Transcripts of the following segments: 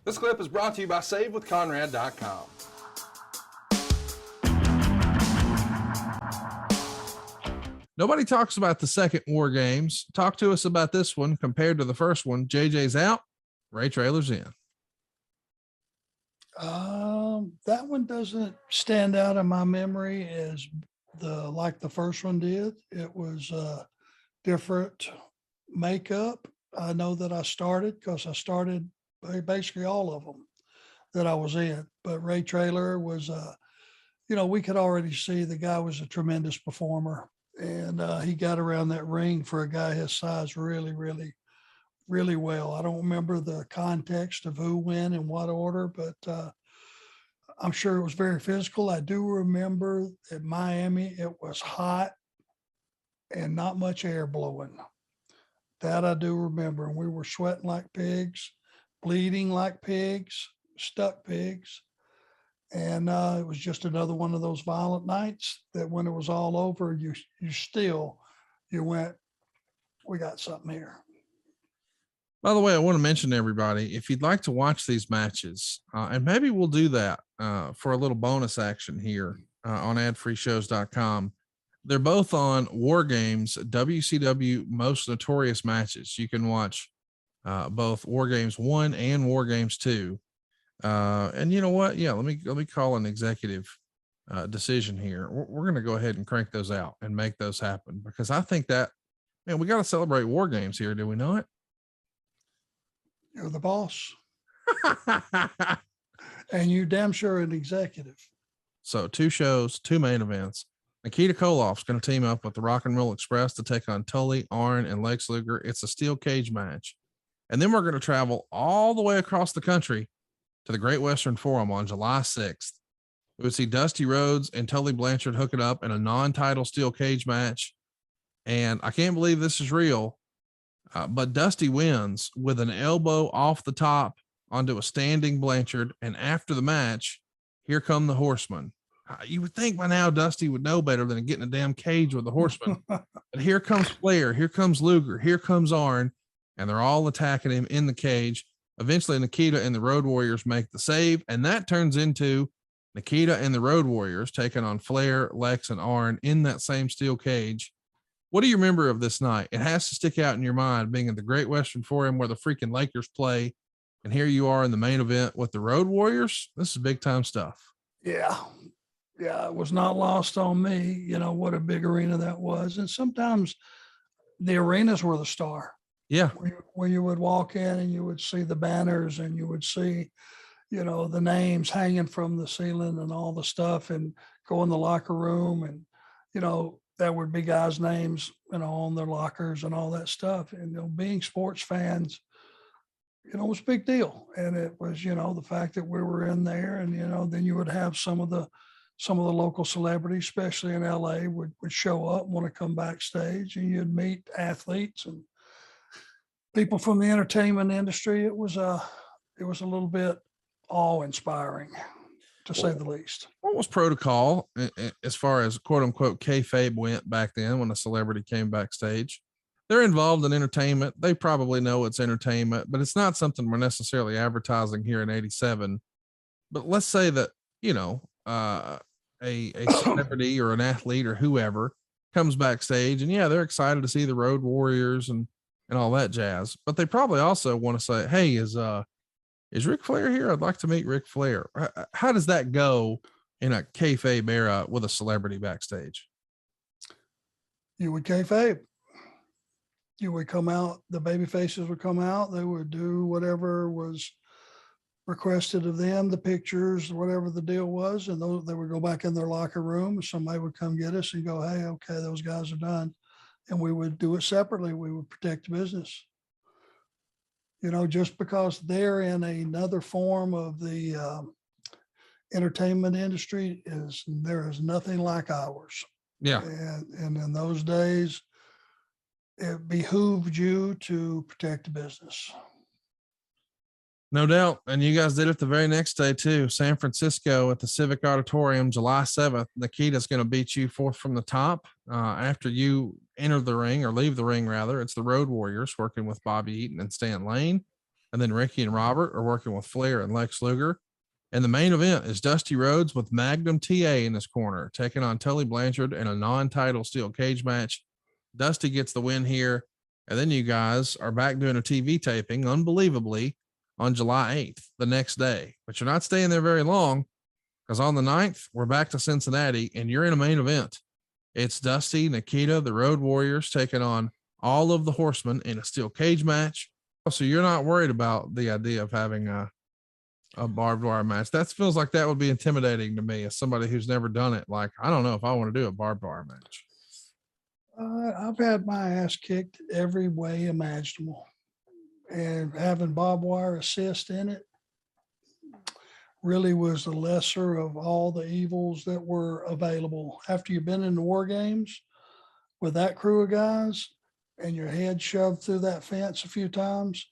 This clip is brought to you by SaveWithConrad.com. Nobody talks about the second War Games. Talk to us about this one compared to the first one. JJ's out, Ray Traylor's in. That one doesn't stand out in my memory as like the first one did. It was different makeup. I know that I started because I started basically all of them that I was in. But Ray Traylor was, we could already see the guy was a tremendous performer. And he got around that ring for a guy his size really, really, really well. I don't remember the context of who went in what order, but I'm sure it was very physical. I do remember at Miami, it was hot and not much air blowing. That I do remember. And we were sweating like pigs, bleeding like pigs, stuck pigs. And it was just another one of those violent nights that when it was all over, you went, we got something here. By the way, I want to mention to everybody, if you'd like to watch these matches, and maybe we'll do that for a little bonus action here on adfreeshows.com. They're both on War Games, WCW Most Notorious Matches. You can watch both War Games 1 and War Games 2. And you know what? Yeah, let me call an executive decision here. We're going to go ahead and crank those out and make those happen, because I think that, man, we got to celebrate War Games here. Do we not? You're the boss. And you damn sure an executive. So 2 shows, 2 main events. Nikita Koloff's going to team up with the Rock and Roll Express to take on Tully, Arn, and Lex Luger. It's a steel cage match. And then we're going to travel all the way across the country to the Great Western Forum on July 6th. We would see Dusty Rhodes and Tully Blanchard hook it up in a non-title steel cage match. And I can't believe this is real, but Dusty wins with an elbow off the top onto a standing Blanchard. And after the match, here come the Horsemen. You would think by now Dusty would know better than getting a damn cage with the Horsemen. But here comes Flair, here comes Luger, here comes Arn, and they're all attacking him in the cage. Eventually, Nikita and the Road Warriors make the save, and that turns into Nikita and the Road Warriors taking on Flair, Lex, and Arn in that same steel cage. What do you remember of this night? It has to stick out in your mind, being in the Great Western Forum where the freaking Lakers play, and here you are in the main event with the Road Warriors. This is big time stuff. Yeah, it was not lost on me, what a big arena that was. And sometimes the arenas were the star. Yeah. Where you would walk in and you would see the banners and you would see, the names hanging from the ceiling and all the stuff, and go in the locker room and, there would be guys' names, on their lockers and all that stuff. And, being sports fans, it was a big deal. And it was, the fact that we were in there and, then you would have some of the local celebrities, especially in LA, would show up and want to come backstage, and you'd meet athletes and people from the entertainment industry. It was a little bit awe-inspiring, to say the least. What was protocol as far as quote unquote kayfabe went back then when a celebrity came backstage? They're involved in entertainment. They probably know it's entertainment, but it's not something we're necessarily advertising here in 87. But let's say that, a celebrity or an athlete or whoever comes backstage, and yeah, they're excited to see the Road Warriors and all that jazz, but they probably also want to say, hey, is Ric Flair here? I'd like to meet Ric Flair. How does that go in a kayfabe era with a celebrity backstage? You would kayfabe. You would come out, the baby faces would come out, they would do whatever was requested of them, the pictures, whatever the deal was, and they would go back in their locker room, and somebody would come get us and go, hey, okay, those guys are done. And we would do it separately. We would protect the business. Just because they're in another form of the entertainment industry, there is nothing like ours. Yeah. And in those days, it behooved you to protect the business. No doubt. And you guys did it the very next day too. San Francisco at the Civic Auditorium, July 7th. Nikita's going to beat you fourth from the top. After you enter the ring, or leave the ring rather, it's the Road Warriors working with Bobby Eaton and Stan Lane. And then Ricky and Robert are working with Flair and Lex Luger. And the main event is Dusty Rhodes with Magnum TA in his corner, taking on Tully Blanchard in a non-title steel cage match. Dusty gets the win here. And then you guys are back doing a TV taping, unbelievably, on July 8th, the next day. But you're not staying there very long, because on the 9th, we're back to Cincinnati, and you're in a main event. It's Dusty, Nikita, the Road Warriors, taking on all of the Horsemen in a steel cage match. So you're not worried about the idea of having a barbed wire match. That feels like that would be intimidating to me as somebody who's never done it. Like, I don't know if I want to do a barbed wire match. I've had my ass kicked every way imaginable, and having barbed wire assist in it really was the lesser of all the evils that were available. After you've been in the war games with that crew of guys and your head shoved through that fence a few times,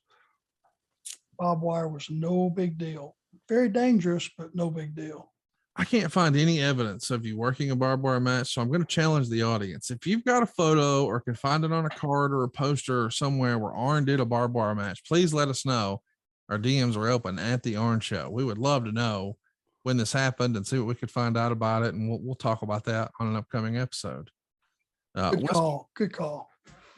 barbed wire was no big deal. Very dangerous, but no big deal. I can't find any evidence of you working a barbed wire match, so I'm going to challenge the audience. If you've got a photo or can find it on a card or a poster or somewhere where Arn did a barbed wire match, please let us know. Our DMs are open at the Arn Show. We would love to know when this happened and see what we could find out about it, and we'll talk about that on an upcoming episode. Good call.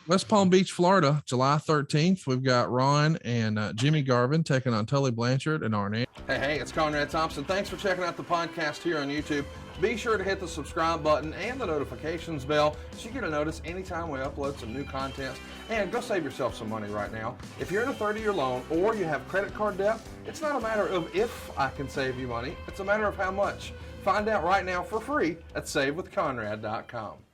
West Palm Beach, Florida, July 13th. We've got Ron and Jimmy Garvin taking on Tully Blanchard and Arn Anderson. Hey, it's Conrad Thompson. Thanks for checking out the podcast here on YouTube. Be sure to hit the subscribe button and the notifications bell so you get a notice anytime we upload some new content. And go save yourself some money right now. If you're in a 30-year loan or you have credit card debt, it's not a matter of if I can save you money. It's a matter of how much. Find out right now for free at SaveWithConrad.com.